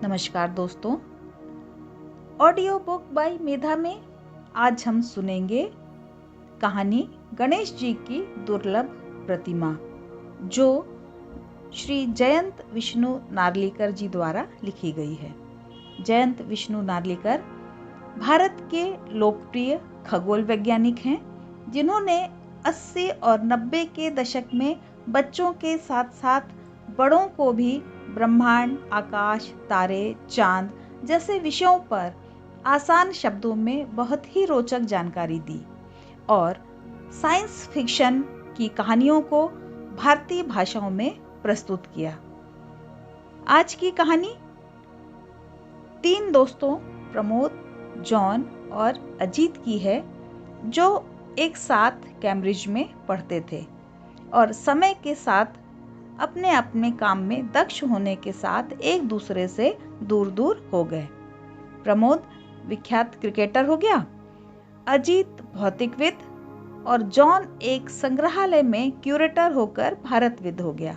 नमस्कार दोस्तों, audio book by मेधा में आज हम सुनेंगे कहानी गणेश जी की दुर्लभ प्रतिमा, जो श्री जयंत विष्णु नार्लिकर जी द्वारा लिखी गई है। जयंत विष्णु नार्लिकर भारत के लोकप्रिय खगोल वैज्ञानिक हैं, जिन्होंने 80 और 90 के दशक में बच्चों के साथ साथ बड़ों को भी ब्रह्मांड, आकाश, तारे, चांद जैसे विषयों पर आसान शब्दों में बहुत ही रोचक जानकारी दी और साइंस फिक्शन की कहानियों को भारतीय भाषाओं में प्रस्तुत किया। आज की कहानी 3 दोस्तों प्रमोद, जॉन और अजीत की है, जो एक साथ कैम्ब्रिज में पढ़ते थे और समय के साथ अपने अपने काम में दक्ष होने के साथ एक दूसरे से दूर दूर हो गए। प्रमोद विख्यात क्रिकेटर हो गया, अजीत भौतिकविद और जॉन एक संग्रहालय में क्यूरेटर होकर भारतविद हो गया।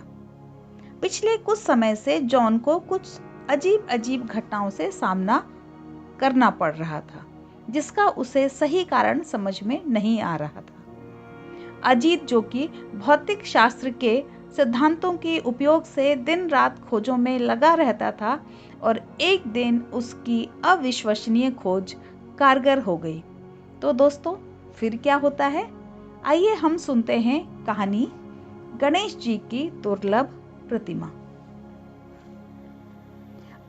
पिछले कुछ समय से जॉन को कुछ अजीब अजीब घटनाओं से सामना करना पड़ रहा था, जिसका उसे सही कारण समझ में नहीं आ रहा था। अजीत, जो कि भौतिक शास्त्र के सिद्धांतों के उपयोग से दिन रात खोजों में लगा रहता था, और एक दिन उसकी अविश्वसनीय खोज कारगर हो गई। तो दोस्तों, फिर क्या होता है? आइए हम सुनते हैं कहानी गणेश जी की दुर्लभ प्रतिमा।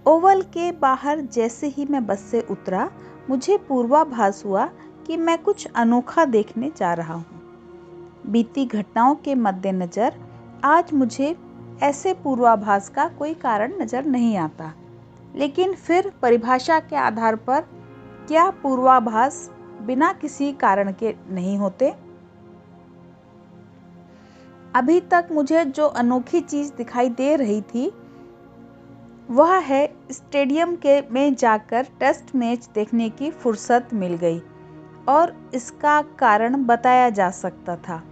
ओवल के बाहर जैसे ही मैं बस से उतरा, मुझे पूर्वाभास हुआ कि मैं कुछ अनोखा देखने जा रहा हूँ। बीती घटनाओं के मद्देनजर आज मुझे ऐसे पूर्वाभास का कोई कारण नजर नहीं आता, लेकिन फिर परिभाषा के आधार पर क्या पूर्वाभास बिना किसी कारण के नहीं होते? अभी तक मुझे जो अनोखी चीज दिखाई दे रही थी, वह है स्टेडियम में जाकर टेस्ट मैच देखने की फुर्सत मिल गई, और इसका कारण बताया जा सकता था।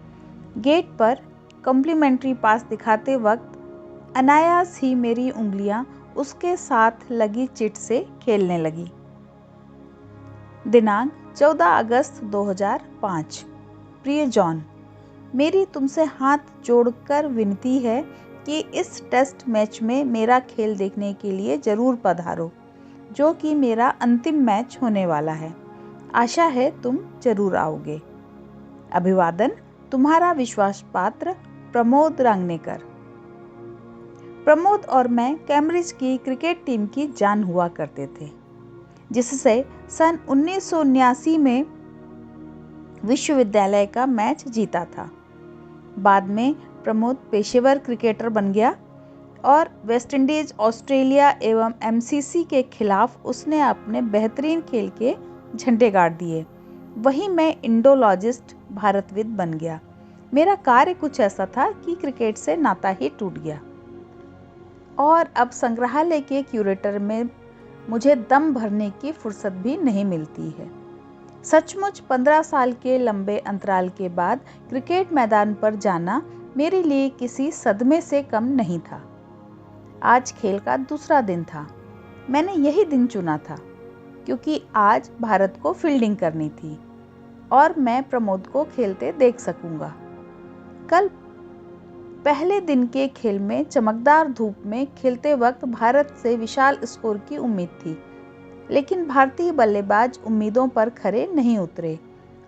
गेट पर कॉम्प्लीमेंट्री पास दिखाते वक्त अनायास ही मेरी उंगलियां उसके साथ लगी चिट से खेलने लगी। दिनांक 14 अगस्त 2005। प्रिय जॉन, मेरी तुमसे हाथ जोड़कर विनती है कि इस टेस्ट मैच में मेरा खेल देखने के लिए जरूर पधारो, जो कि मेरा अंतिम मैच होने वाला है। आशा है तुम जरूर आओगे। अभिवादन, तुम्हारा विश्वास पात्र प्रमोद रांगनेकर। प्रमोद और मैं कैम्ब्रिज की क्रिकेट टीम की जान हुआ करते थे, जिससे सन 1979 में विश्वविद्यालय का मैच जीता था। बाद में प्रमोद पेशेवर क्रिकेटर बन गया और वेस्टइंडीज, ऑस्ट्रेलिया एवं एमसीसी के खिलाफ उसने अपने बेहतरीन खेल के झंडे गाड़ दिए। वहीं मैं इंडोलॉजिस्ट भारतविद बन गया। मेरा कार्य कुछ ऐसा था कि क्रिकेट से नाता ही टूट गया, और अब संग्रहालय के क्यूरेटर में मुझे दम भरने की फुर्सत भी नहीं मिलती है। सचमुच 15 साल के लंबे अंतराल के बाद क्रिकेट मैदान पर जाना मेरे लिए किसी सदमे से कम नहीं था। आज खेल का दूसरा दिन था। मैंने यही दिन चुना था क्योंकि आज भारत को फील्डिंग करनी थी और मैं प्रमोद को खेलते देख सकूंगा। कल पहले दिन के खेल में चमकदार धूप में खेलते वक्त भारत से विशाल स्कोर की उम्मीद थी, लेकिन भारतीय बल्लेबाज उम्मीदों पर खरे नहीं उतरे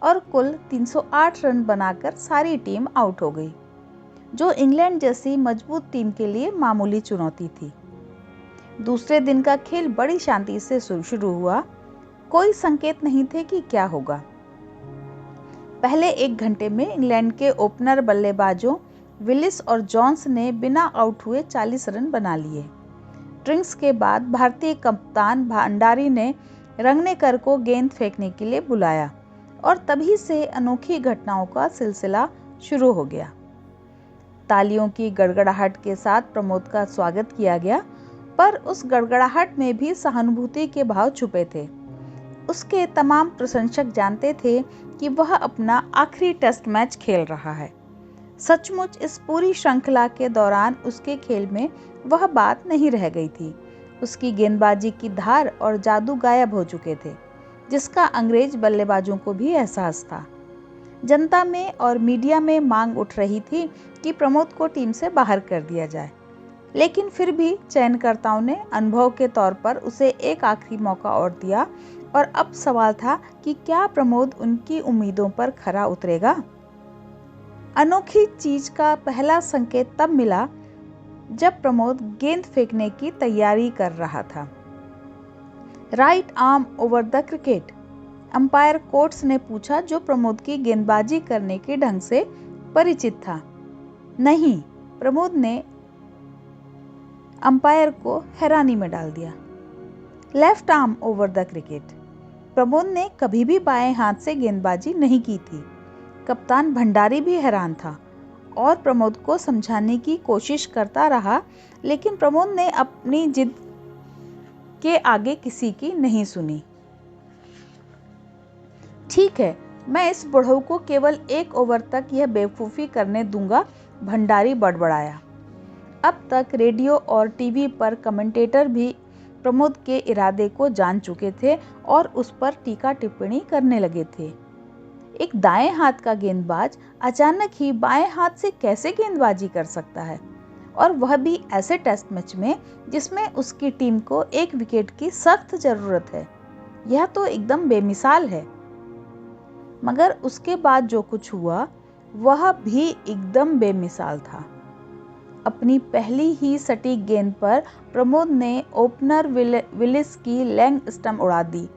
और कुल 308 रन बनाकर सारी टीम आउट हो गई, जो इंग्लैंड जैसी मजबूत टीम के लिए मामूली चुनौती थी। दूसरे दिन का खेल बड़ी शांति से शुरू हुआ। कोई संकेत नहीं थे कि क्या होगा। पहले 1 घंटे में इंग्लैंड के ओपनर बल्लेबाजों विलिस और जॉन्स ने बिना आउट हुए 40 रन बना लिए। ड्रिंक्स के बाद भारतीय कप्तान भंडारी ने रंगनेकर को गेंद फेंकने के लिए बुलाया, और तभी से अनोखी घटनाओं का सिलसिला शुरू हो गया। तालियों की गड़गड़ाहट के साथ प्रमोद का स्वागत किया गया, पर उस गड़गड़ाहट में भी सहानुभूति के भाव छुपे थे। उसके तमाम प्रशंसक जानते थे कि वह अपना आखिरी टेस्ट मैच खेल रहा है। सचमुच इस पूरी श्रृंखला के दौरान उसके खेल में वह बात नहीं रह गई थी। उसकी गेंदबाजी की धार और जादू गायब हो चुके थे, जिसका अंग्रेज बल्लेबाजों को भी एहसास था। जनता में और मीडिया में मांग उठ रही थी कि प्रमोद को टीम से बाहर कर दिया जाए, लेकिन फिर भी चयनकर्ताओं ने अनुभव के तौर पर उसे एक आखिरी मौका और दिया और अब सवाल था कि क्या प्रमोद उनकी उम्मीदों पर खरा उतरेगा। अनोखी चीज का पहला संकेत तब मिला जब प्रमोद गेंद फेंकने की तैयारी कर रहा था। Right arm over the cricket, umpire quotes ने पूछा, जो प्रमोद की गेंदबाजी करने के ढंग से परिचित था। नहीं, प्रमोद ने अंपायर को हैरानी में डाल दिया। Left arm over the cricket, Pramod ने कभी भी बाएं हाथ से गेंदबाजी नहीं की थी। कप्तान भंडारी भी हैरान था और प्रमोद को समझाने की कोशिश करता रहा, लेकिन प्रमोद ने अपनी जिद के आगे किसी की नहीं सुनी। ठीक है, मैं इस बुढ़ऊ को केवल 1 ओवर तक यह बेवकूफ़ी करने दूंगा, भंडारी बड़बड़ाया। अब तक रेडियो और टीवी पर कमेंटेटर भी प्रमोद के इरादे को जान चुके थे और उस पर टीका टिप्पणी करने लगे थे। एक दाएं हाथ का गेंदबाज अचानक ही बाएं हाथ से कैसे गेंदबाजी कर सकता है, और वह भी ऐसे टेस्ट मैच में जिसमें उसकी टीम को 1 विकेट की सख्त जरूरत है। यह तो एकदम बेमिसाल है। मगर उसके बाद जो कुछ हुआ वह भी एकदम बेमिसाल था। अपनी पहली ही सटीक गेंद पर प्रमोद ने ओपनर विलिस की लेग स्टंप उड़ा दी।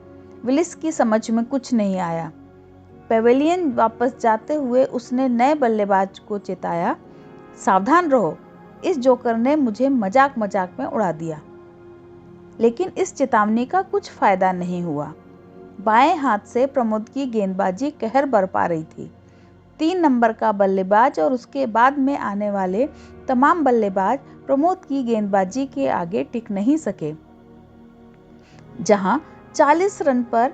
विलिस की समझ में कुछ नहीं आया। पेविलियन वापस जाते हुए उसने नए बल्लेबाज को चेताया, सावधान रहो, इस जोकर ने मुझे मजाक मजाक में उड़ा दिया। लेकिन इस चेतावनी का कुछ फायदा नहीं हुआ। बाएं हाथ से प्रमोद की गेंदबाजी कहर बरपा रही थी। 3 नंबर का बल्लेबाज और उसके बाद में आने वाले तमाम बल्लेबाज प्रमोद की गेंदबाजी के आगे टिक नहीं सके। जहां 40 रन पर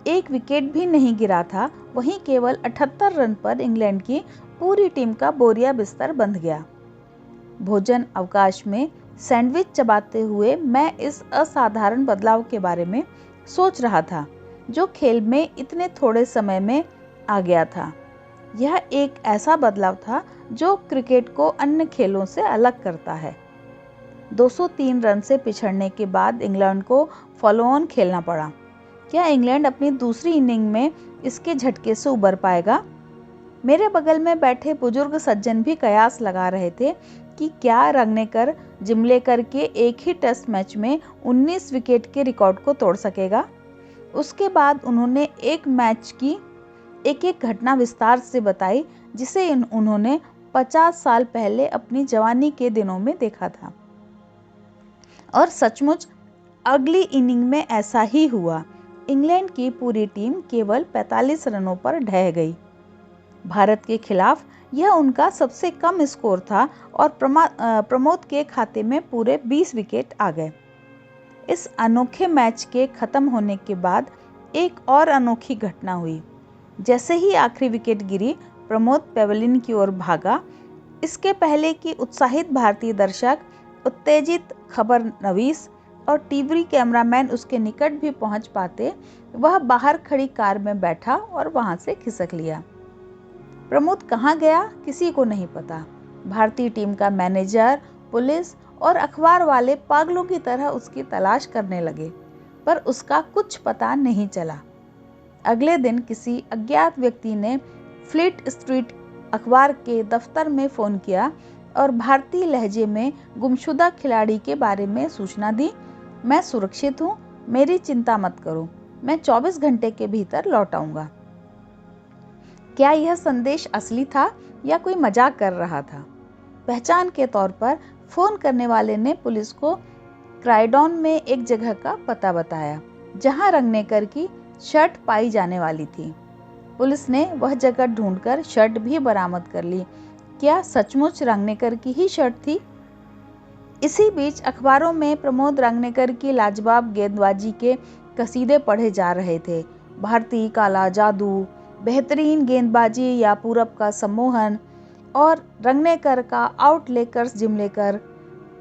1 विकेट भी नहीं गिरा था, वहीं केवल 78 रन पर इंग्लैंड की पूरी टीम का बोरिया बिस्तर बंध गया। भोजन अवकाश में सैंडविच चबाते हुए मैं इस असाधारण बदलाव के बारे में सोच रहा था, जो खेल में इतने थोड़े समय में आ गया था। यह एक ऐसा बदलाव था जो क्रिकेट को अन्य खेलों से अलग करता है। 203 रन से पिछड़ने के बाद इंग्लैंड को फॉलो ऑन खेलना पड़ा। क्या इंग्लैंड अपनी दूसरी इनिंग में इसके झटके से उबर पाएगा? मेरे बगल में बैठे बुजुर्ग सज्जन भी कयास लगा रहे थे कि क्या रंगनेकर जिम्लेकर के एक ही टेस्ट मैच में 19 विकेट के रिकॉर्ड को तोड़ सकेगा। उसके बाद उन्होंने एक मैच की एक घटना विस्तार से बताई जिसे उन्होंने 50 साल पहले अपनी जवानी के दिनों में देखा था। और सचमुच अगली इनिंग में ऐसा ही हुआ। इंग्लैंड की पूरी टीम केवल 45 रनों पर ढह गई। भारत के खिलाफ यह उनका सबसे कम स्कोर था और प्रमोद के खाते में पूरे 20 विकेट आ गए। इस अनोखे मैच के खत्म होने के बाद एक और अनोखी घटना हुई। जैसे ही आखिरी विकेट गिरी, प्रमोद पेविलियन की ओर भागा। इसके पहले कि उत्साहित भारतीय दर्शक, उत्तेजित खबर नवीस और टीवी कैमरामैन उसके निकट भी पहुंच पाते, वह बाहर खड़ी कार में बैठा और वहां से खिसक लिया। प्रमोद कहाँ गया, किसी को नहीं पता। भारतीय टीम का मैनेजर, पुलिस और अखबार वाले पागलों की तरह उसकी तलाश करने लगे, पर उसका कुछ पता नहीं चला। अगले दिन किसी अज्ञात व्यक्ति ने फ्लीट स्ट्रीट अखबार के दफ्तर में फ़ोन किया और भारतीय लहजे में गुमशुदा खिलाड़ी के बारे में सूचना दी। मैं सुरक्षित हूँ, मेरी चिंता मत करो, मैं 24 घंटे के भीतर लौट आऊँगा। क्या यह संदेश असली था या कोई मजाक कर रहा था? पहचान के तौर पर फ़ोन करने वाले ने पुलिस को क्राइडॉन में एक जगह का पता बताया जहां रंगनेकर की शर्ट पाई जाने वाली थी। पुलिस ने वह जगह ढूंढकर शर्ट भी बरामद कर ली। क्या सचमुच रंगनेकर की ही शर्ट थी? इसी बीच अखबारों में प्रमोद रंगनेकर की लाजवाब गेंदबाजी के कसीदे पढ़े जा रहे थे। भारतीय काला जादू, बेहतरीन गेंदबाजी या पूरब का सम्मोहन और रंगनेकर का आउट लेकर्स जिम्लेकर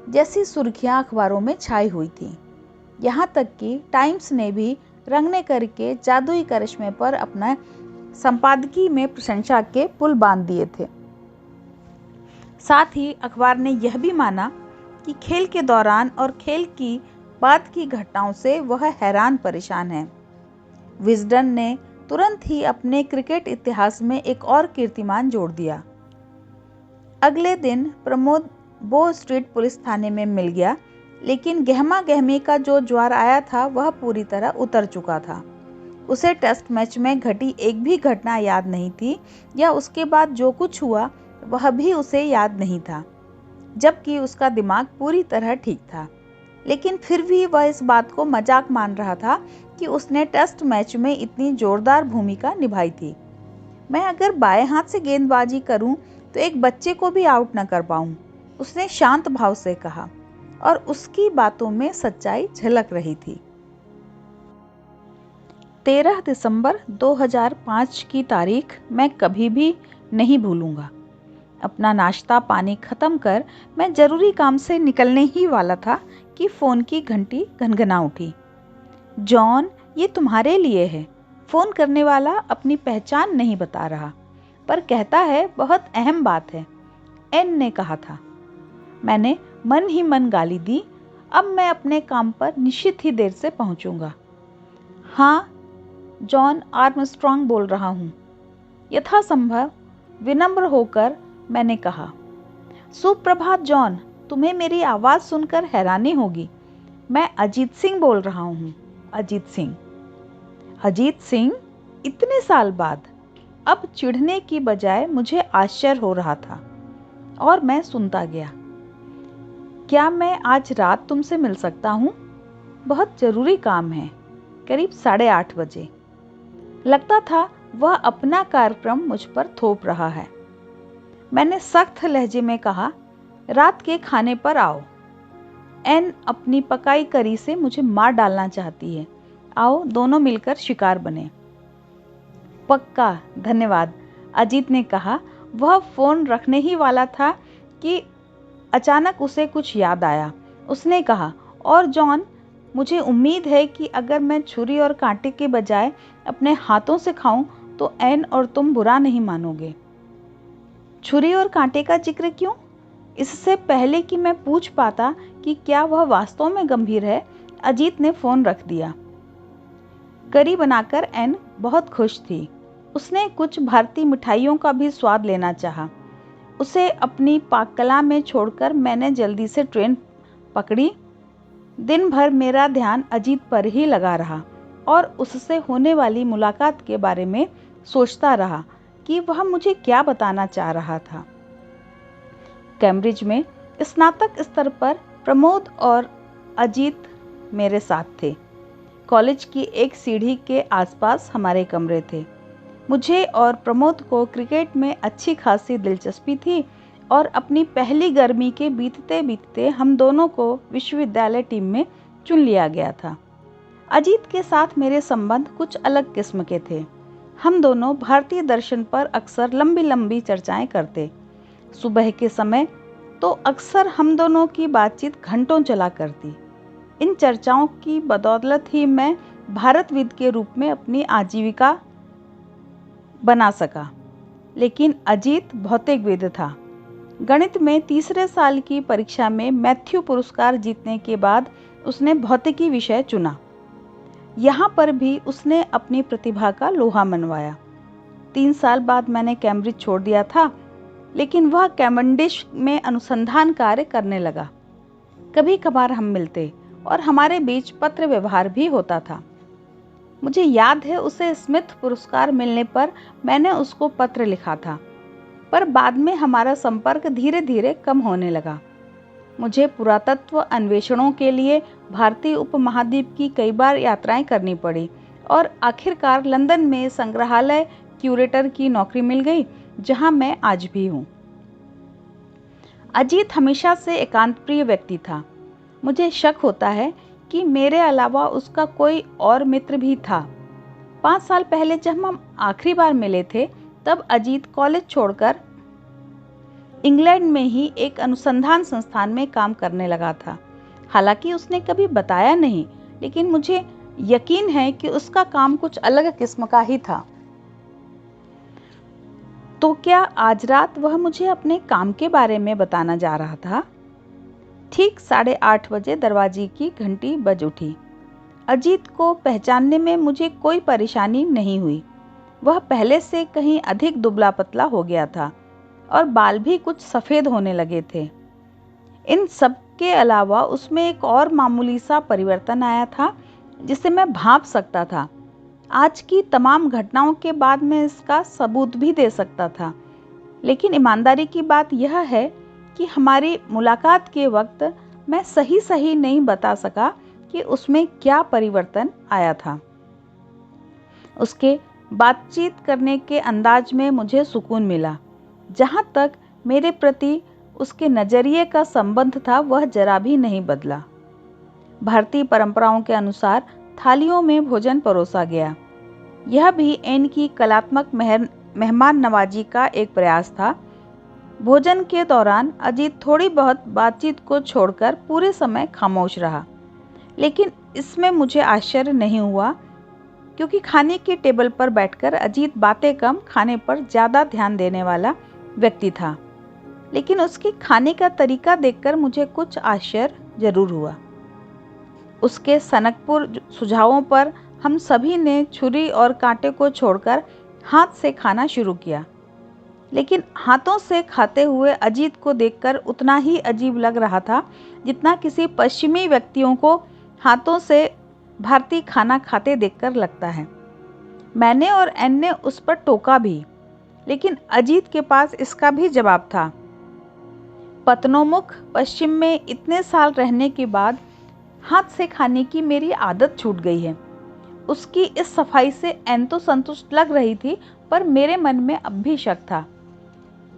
जैसी सुर्खियां अखबारों में छाई हुई थी। यहाँ तक कि टाइम्स ने भी रंगने करके जादुई करिश्मे पर अपना संपादकीय में प्रशंसा के पुल बांध दिए थे। साथ ही अखबार ने यह भी माना कि खेल के दौरान और खेल की बाद की घटनाओं से वह हैरान परेशान है। विजडन ने तुरंत ही अपने क्रिकेट इतिहास में एक और कीर्तिमान जोड़ दिया। अगले दिन प्रमोद बो स्ट्रीट पुलिस थाने में मिल गया, लेकिन गहमा गहमी का जो ज्वार आया था वह पूरी तरह उतर चुका था। उसे टेस्ट मैच में घटी एक भी घटना याद नहीं थी या उसके बाद जो कुछ हुआ वह भी उसे याद नहीं था, जबकि उसका दिमाग पूरी तरह ठीक था। लेकिन फिर भी वह इस बात को मजाक मान रहा था कि उसने टेस्ट मैच में इतनी जोरदार भूमिका निभाई थी। मैं अगर बाएं हाथ से गेंदबाजी करूं तो एक बच्चे को भी आउट न कर पाऊं, उसने शांत भाव से कहा, और उसकी बातों में सच्चाई झलक रही थी। 13 दिसंबर 2005 की तारीख मैं कभी भी नहीं भूलूंगा। अपना नाश्ता पानी खत्म कर मैं जरूरी काम से निकलने ही वाला था कि फोन की घंटी घनघना उठी। जॉन, ये तुम्हारे लिए है। फोन करने वाला अपनी पहचान नहीं बता रहा, पर कहता है बहुत अहम बात है, एन ने कहा था। मैंने मन ही मन गाली दी। अब मैं अपने काम पर निश्चित ही देर से पहुंचूंगा। हाँ, जॉन आर्मस्ट्रॉन्ग बोल रहा हूँ, यथासंभव विनम्र होकर मैंने कहा। सुप्रभात जॉन, तुम्हें मेरी आवाज सुनकर हैरानी होगी, मैं अजीत सिंह बोल रहा हूँ। अजीत सिंह? अजीत सिंह? इतने साल बाद? अब चिढ़ने की बजाय मुझे आश्चर्य हो रहा था और मैं सुनता गया। क्या मैं आज रात तुमसे मिल सकता हूँ? बहुत जरूरी काम है। करीब 8:30 बजे। लगता था वह अपना कार्यक्रम मुझ पर थोप रहा है। मैंने सख्त लहजे में कहा, रात के खाने पर आओ। एन अपनी पकाई करी से मुझे मार डालना चाहती है। आओ दोनों मिलकर शिकार बने। पक्का, धन्यवाद, अजीत ने कहा। वह फोन रखने ही वाला था कि अचानक उसे कुछ याद आया। उसने कहा, और जॉन, मुझे उम्मीद है कि अगर मैं छुरी और कांटे के बजाय अपने हाथों से खाऊं तो एन और तुम बुरा नहीं मानोगे। छुरी और कांटे का जिक्र क्यों? इससे पहले कि मैं पूछ पाता कि क्या वह वास्तव में गंभीर है, अजीत ने फोन रख दिया। करी बनाकर एन बहुत खुश थी। उसने कुछ भारतीय मिठाइयों का भी स्वाद लेना चाहा। उसे अपनी पाककला में छोड़कर मैंने जल्दी से ट्रेन पकड़ी। दिन भर मेरा ध्यान अजीत पर ही लगा रहा और उससे होने वाली मुलाकात के बारे में सोचता रहा कि वह मुझे क्या बताना चाह रहा था। कैम्ब्रिज में स्नातक स्तर पर प्रमोद और अजीत मेरे साथ थे। कॉलेज की एक सीढ़ी के आसपास हमारे कमरे थे। मुझे और प्रमोद को क्रिकेट में अच्छी खासी दिलचस्पी थी और अपनी पहली गर्मी के बीतते बीतते हम दोनों को विश्वविद्यालय टीम में चुन लिया गया था। अजीत के साथ मेरे संबंध कुछ अलग किस्म के थे। हम दोनों भारतीय दर्शन पर अक्सर लंबी लंबी चर्चाएं करते। सुबह के समय तो अक्सर हम दोनों की बातचीत घंटों चला करती। इन चर्चाओं की बदौलत ही मैं भारतविद के रूप में अपनी आजीविका बना सका। लेकिन अजीत भौतिकविद था। गणित में तीसरे साल की परीक्षा में मैथ्यू पुरस्कार जीतने के बाद उसने भौतिकी विषय चुना। यहाँ पर भी उसने अपनी प्रतिभा का लोहा मनवाया। 3 साल बाद मैंने कैम्ब्रिज छोड़ दिया था, लेकिन वह कैवेंडिश में अनुसंधान कार्य करने लगा। कभी कभार हम मिलते और हमारे बीच पत्र व्यवहार भी होता था। मुझे याद है उसे स्मिथ पुरस्कार मिलने पर मैंने उसको पत्र लिखा था, पर बाद में हमारा संपर्क धीरे धीरे कम होने लगा। मुझे पुरातत्व अन्वेषणों के लिए भारतीय उपमहाद्वीप की कई बार यात्राएं करनी पड़ी और आखिरकार लंदन में संग्रहालय क्यूरेटर की नौकरी मिल गई, जहां मैं आज भी हूं। अजीत हमेशा से एकांत प्रिय व्यक्ति था। मुझे शक होता है कि मेरे अलावा उसका कोई और मित्र भी था। 5 साल पहले जब हम आखिरी बार मिले थे तब अजीत कॉलेज छोड़कर इंग्लैंड में ही एक अनुसंधान संस्थान में काम करने लगा था। हालांकि उसने कभी बताया नहीं लेकिन मुझे यकीन है कि उसका काम कुछ अलग किस्म का ही था। तो क्या आज रात वह मुझे अपने काम के बारे में बताना जा रहा था? ठीक 8:30 बजे दरवाजे की घंटी बज उठी। अजीत को पहचानने में मुझे कोई परेशानी नहीं हुई। वह पहले से कहीं अधिक दुबला पतला हो गया था और बाल भी कुछ सफ़ेद होने लगे थे। इन सब के अलावा उसमें एक और मामूली सा परिवर्तन आया था जिसे मैं भांप सकता था। आज की तमाम घटनाओं के बाद मैं इसका सबूत भी दे सकता था, लेकिन ईमानदारी की बात यह है कि हमारी मुलाकात के वक्त मैं सही नहीं बता सका कि उसमें क्या परिवर्तन आया था। उसके बातचीत करने के अंदाज में मुझे सुकून मिला। जहाँ तक मेरे प्रति उसके नज़रिए का संबंध था, वह जरा भी नहीं बदला। भारतीय परंपराओं के अनुसार थालियों में भोजन परोसा गया। यह भी एन की कलात्मक मेहमान नवाजी का एक प्रयास था। भोजन के दौरान अजीत थोड़ी बहुत बातचीत को छोड़कर पूरे समय खामोश रहा, लेकिन इसमें मुझे आश्चर्य नहीं हुआ, क्योंकि खाने की टेबल पर बैठकर अजीत बातें कम, खाने पर ज़्यादा ध्यान देने वाला व्यक्ति था। लेकिन उसके खाने का तरीका देखकर मुझे कुछ आश्चर्य जरूर हुआ। उसके सनकपुर सुझावों पर हम सभी ने छुरी और कांटे को छोड़कर हाथ से खाना शुरू किया, लेकिन हाथों से खाते हुए अजीत को देखकर उतना ही अजीब लग रहा था जितना किसी पश्चिमी व्यक्तियों को हाथों से भारतीय खाना खाते देखकर लगता है। मैंने और एन ने उस पर टोका भी, लेकिन अजीत के पास इसका भी जवाब था। पतनोमुख पश्चिम में इतने साल रहने के बाद हाथ से खाने की मेरी आदत छूट गई है। उसकी इस सफाई से एन तो संतुष्ट लग रही थी, पर मेरे मन में अब भी शक था।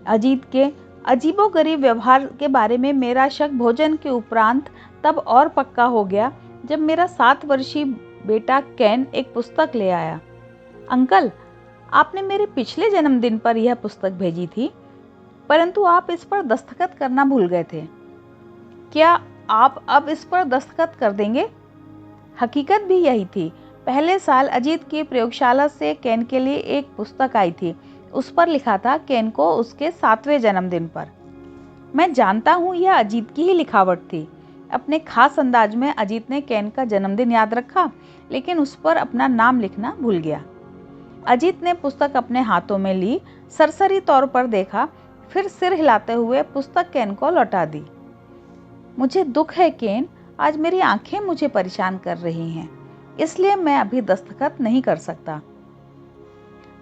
अजीत के अजीबोगरीब व्यवहार के बारे में मेरा शक भोजन के उपरांत तब और पक्का हो गया जब मेरा 7 वर्षीय बेटा केन एक पुस्तक ले आया। अंकल, आपने मेरे पिछले जन्मदिन पर यह पुस्तक भेजी थी, परंतु आप इस पर दस्तखत करना भूल गए थे। क्या आप अब इस पर दस्तखत कर देंगे? हकीकत भी यही थी। पहले साल अजीत की प्रयोगशाला से केन के लिए एक पुस्तक आई थी। उस पर लिखा था केन को उसके 7वें जन्मदिन पर। मैं जानता हूँ यह अजीत की ही लिखावट थी। अपने खास अंदाज में अजीत ने केन का जन्मदिन याद रखा, लेकिन उस पर अपना नाम लिखना भूल गया। अजीत ने पुस्तक अपने हाथों में ली, सरसरी तौर पर देखा, फिर सिर हिलाते हुए पुस्तक केन को लौटा दी। मुझे दुख है केन, आज मेरी आंखें मुझे परेशान कर रही हैं, इसलिए मैं अभी दस्तखत नहीं कर सकता।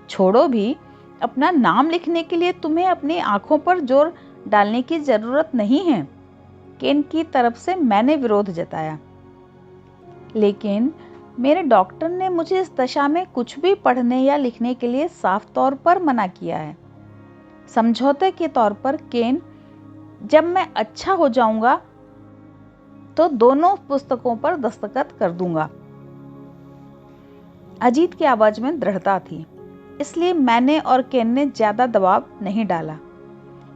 छोड़ो भी, अपना नाम लिखने के लिए तुम्हें अपनी आंखों पर जोर डालने की जरूरत नहीं है। केन की तरफ से मैंने विरोध जताया। लेकिन मेरे डॉक्टर ने मुझे इस दशा में कुछ भी पढ़ने या लिखने के लिए साफ तौर पर मना किया है। समझौते के तौर पर केन, जब मैं अच्छा हो जाऊंगा तो दोनों पुस्तकों पर दस्तखत कर दूंगा। अजीत की आवाज में दृढ़ता थी, इसलिए मैंने और केन ने ज्यादा दबाव नहीं डाला।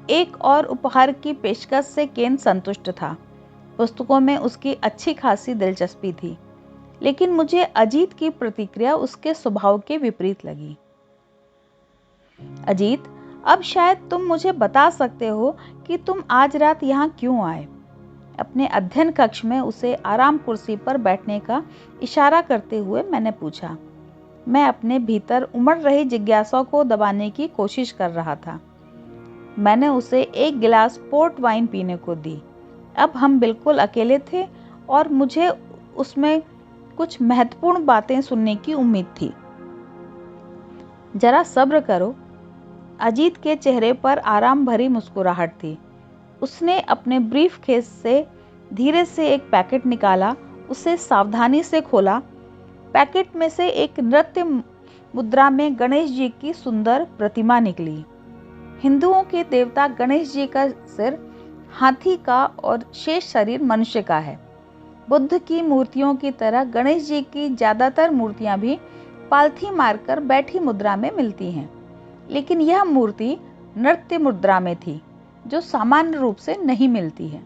एक और उपहार की पेशकश से केन संतुष्ट था। पुस्तकों में उसकी अच्छी खासी दिलचस्पी थी, लेकिन मुझे अजीत की प्रतिक्रिया उसके स्वभाव के विपरीत लगी। अजीत, अब शायद तुम मुझे बता सकते हो कि तुम आज रात यहाँ क्यों आए? अपने अध्ययन कक्ष में उसे आराम कुर्सी पर बैठने का इशारा करते हुए मैंने पूछा। मैं अपने भीतर उमड़ रही जिज्ञासा को दबाने की कोशिश कर रहा था। मैंने उसे एक गिलास पोर्ट वाइन पीने को दी। अब हम बिल्कुल अकेले थे और मुझे उसमें कुछ महत्वपूर्ण बातें सुनने की उम्मीद थी। जरा सब्र करो। अजीत के चेहरे पर आराम भरी मुस्कुराहट थी। उसने अपने ब्रीफ केस से धीरे से एक पैकेट निकाला, उसे सावधानी से खोला। पैकेट में से एक नृत्य मुद्रा में गणेश जी की सुंदर प्रतिमा निकली। हिंदुओं के देवता गणेश जी का सिर हाथी का और शेष शरीर मनुष्य का है। बुद्ध की मूर्तियों की तरह गणेश जी की ज्यादातर मूर्तियां भी पालथी मारकर बैठी मुद्रा में मिलती हैं, लेकिन यह मूर्ति नृत्य मुद्रा में थी, जो सामान्य रूप से नहीं मिलती है।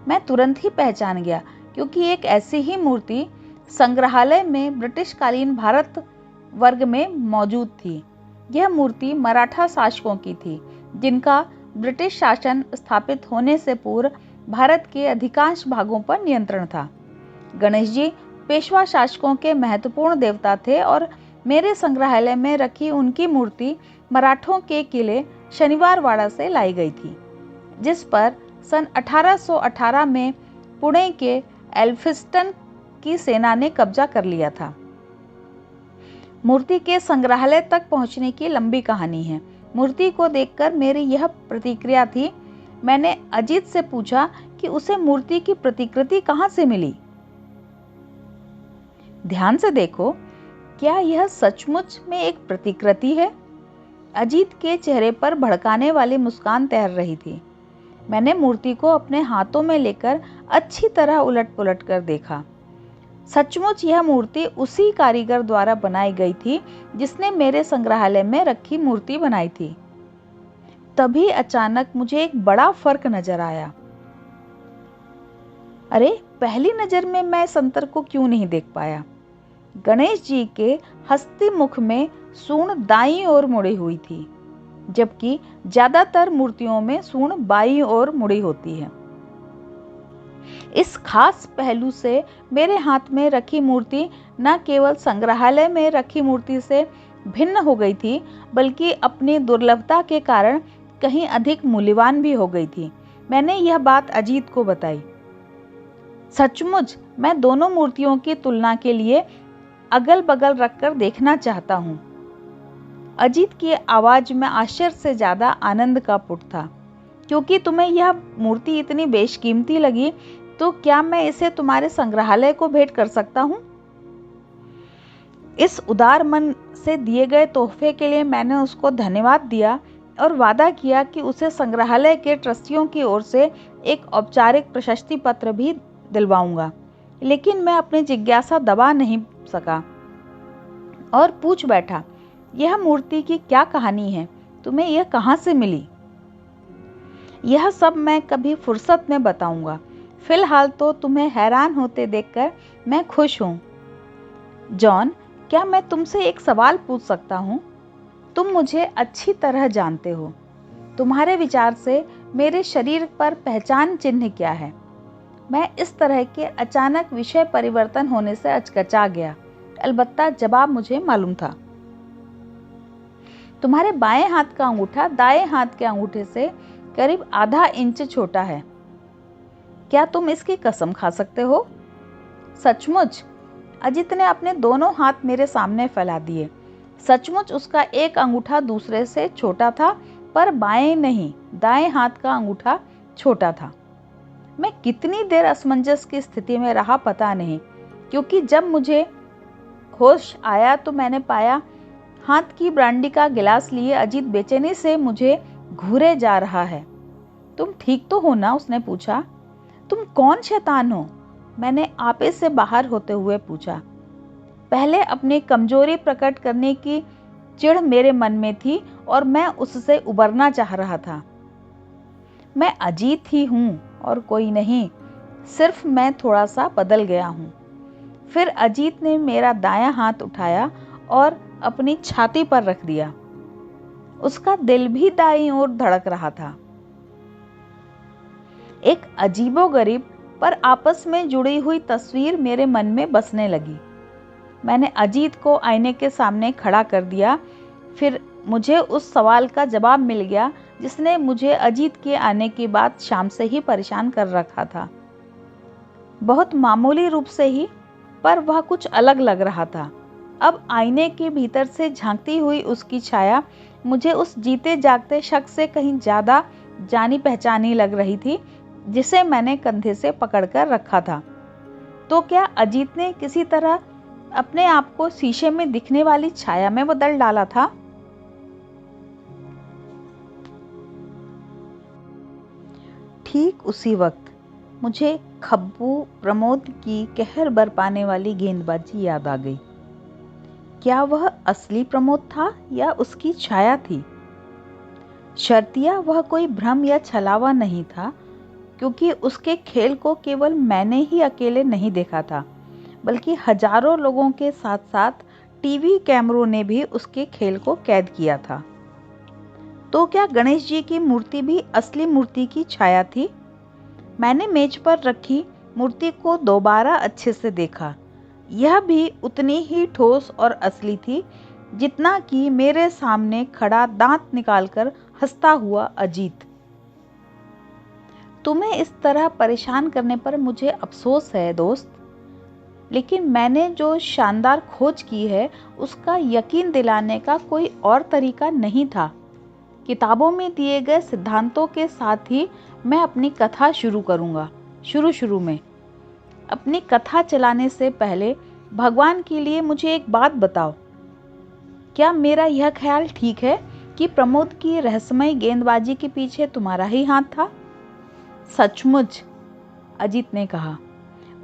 मैं तुरंत ही पहचान गया, क्योंकि एक ऐसी ही मूर्ति संग्रहालय में ब्रिटिशकालीन भारत वर्ग में मौजूद थी। यह मूर्ति मराठा शासकों की थी, जिनका ब्रिटिश शासन स्थापित होने से पूर्व भारत के अधिकांश भागों पर नियंत्रण था। गणेश जी पेशवा शासकों के महत्वपूर्ण देवता थे और मेरे संग्रहालय में रखी उनकी मूर्ति मराठों के किले शनिवारवाड़ा से लाई गई थी, जिस पर सन 1818 में पुणे के एल्फिंस्टन की सेना ने कब्जा कर लिया था। मूर्ति के संग्रहालय तक पहुंचने की लंबी कहानी है। मूर्ति को देखकर मेरी यह प्रतिक्रिया थी। मैंने अजीत से पूछा कि उसे मूर्ति की प्रतिकृति कहां से मिली। ध्यान से देखो, क्या यह सचमुच में एक प्रतिकृति है? अजीत के चेहरे पर भड़काने वाली मुस्कान तैर रही थी। मैंने मूर्ति को अपने हाथों में लेकर अच्छी तरह उलट-पुलट कर देखा। सचमुच यह मूर्ति उसी कारीगर द्वारा बनाई गई थी जिसने मेरे संग्रहालय में रखी मूर्ति बनाई थी। तभी अचानक मुझे एक बड़ा फर्क नजर आया। अरे, पहली नजर में मैं इस अंतर को क्यों नहीं देख पाया? गणेश जी के हस्ती मुख में सूंड दाईं ओर मुड़ी हुई थी, जबकि ज्यादातर मूर्तियों में सूंड बाईं ओर मुड़ी होती है। इस खास पहलू से मेरे हाथ में रखी मूर्ति न केवल संग्रहालय में रखी मूर्ति से भिन्न हो गई थी, बल्कि अपनी दुर्लभता के कारण कहीं अधिक मूल्यवान भी हो गई थी। मैंने यह बात अजीत को बताई। सचमुच मैं दोनों मूर्तियों की तुलना के लिए अगल बगल रखकर देखना चाहता हूँ। अजीत की आवाज में आश्चर्य से ज्यादा आनंद का पुट था। क्योंकि तुम्हें यह मूर्ति इतनी बेशकीमती लगी, तो क्या मैं इसे तुम्हारे संग्रहालय को भेंट कर सकता हूँ? इस उदार मन से दिए गए तोहफे के लिए मैंने उसको धन्यवाद दिया और वादा किया कि उसे संग्रहालय के ट्रस्टियों की ओर से एक औपचारिक प्रशस्ति पत्र भी दिलवाऊंगा। लेकिन मैं अपनी जिज्ञासा दबा नहीं सका और पूछ बैठा, यह मूर्ति की क्या कहानी है? तुम्हें यह कहां से मिली? यह सब मैं कभी फुर्सत में बताऊंगा। फिलहाल तो तुम्हें हैरान होते देखकर मैं खुश हूं। जॉन, क्या मैं तुमसे एक सवाल पूछ सकता हूं? तुम मुझे अच्छी तरह जानते हो। तुम्हारे विचार से मेरे शरीर पर पहचान चिन्ह क्या है? मैं इस तरह के अचानक विषय परिवर्तन होने से अचकचा गया। अलबत्ता जवाब मुझे मालूम था। तुम्हारे बाएं हाथ का अंगूठा दाएं हाथ के अंगूठे से करीब आधा इंच छोटा है। क्या तुम इसकी कसम खा सकते हो? सचमुच? अजित ने अपने दोनों हाथ मेरे सामने फैला दिए। सचमुच उसका एक अंगूठा दूसरे से छोटा था, पर बाएं नहीं, दाएं हाथ का अंगूठा छोटा था। मैं कितनी देर असमंजस की स्थिति में रहा पता नहीं, क्योंकि जब मुझे होश आया तो मैंने पाया हाथ की ब्रांडी का गिलास लिए अजीत बेचैनी से मुझे घूरे जा रहा है। तुम ठीक तो हो ना? उसने पूछा। तुम कौन शैतान हो? मैंने आपे से बाहर होते हुए पूछा। पहले अपनी कमजोरी प्रकट करने की चिढ़ मेरे मन में थी और मैं उससे उबरना चाह रहा था। मैं अजीत ही हूं और कोई नहीं, सिर्फ मैं थोड़ा सा बदल गया हूं। फिर अजीत ने मेरा दायां हाथ उठाया और अपनी छाती पर रख दिया। उसका दिल भी दाईं ओर धड़क रहा था। एक अजीबोगरीब पर आपस में जुड़ी हुई तस्वीर मेरे मन में बसने लगी। मैंने अजीत को आईने के सामने खड़ा कर दिया। फिर मुझे उस सवाल का जवाब मिल गया जिसने मुझे अजीत के आने के बाद शाम से ही परेशान कर रखा था। बहुत मामूली रूप से ही, पर वह कुछ अलग लग रहा था। अब आईने के भीतर से झांकती हुई उसकी छाया मुझे उस जीते जागते शख्स से कहीं ज्यादा जानी पहचानी लग रही थी, जिसे मैंने कंधे से पकड़कर रखा था। तो क्या अजीत ने किसी तरह अपने आप को शीशे में दिखने वाली छाया में बदल डाला था? ठीक उसी वक्त मुझे खब्बू प्रमोद की कहर बरपाने वाली गेंदबाजी याद आ गई। क्या वह असली प्रमोद था या उसकी छाया थी? शर्तिया वह कोई भ्रम या छलावा नहीं था, क्योंकि उसके खेल को केवल मैंने ही अकेले नहीं देखा था, बल्कि हजारों लोगों के साथ साथ टीवी कैमरों ने भी उसके खेल को कैद किया था। तो क्या गणेश जी की मूर्ति भी असली मूर्ति की छाया थी? मैंने मेज पर रखी मूर्ति को दोबारा अच्छे से देखा। यह भी उतनी ही ठोस और असली थी जितना कि मेरे सामने खड़ा दांत निकालकर हंसता हुआ अजीत। तुम्हें इस तरह परेशान करने पर मुझे अफसोस है दोस्त, लेकिन मैंने जो शानदार खोज की है उसका यकीन दिलाने का कोई और तरीका नहीं था। किताबों में दिए गए सिद्धांतों के साथ ही मैं अपनी कथा शुरू करूंगा। शुरू में अपनी कथा चलाने से पहले भगवान के लिए मुझे एक बात बताओ, क्या मेरा यह ख्याल ठीक है कि प्रमोद की रहस्यमयी गेंदबाजी के पीछे तुम्हारा ही हाथ था? सचमुच, अजीत ने कहा।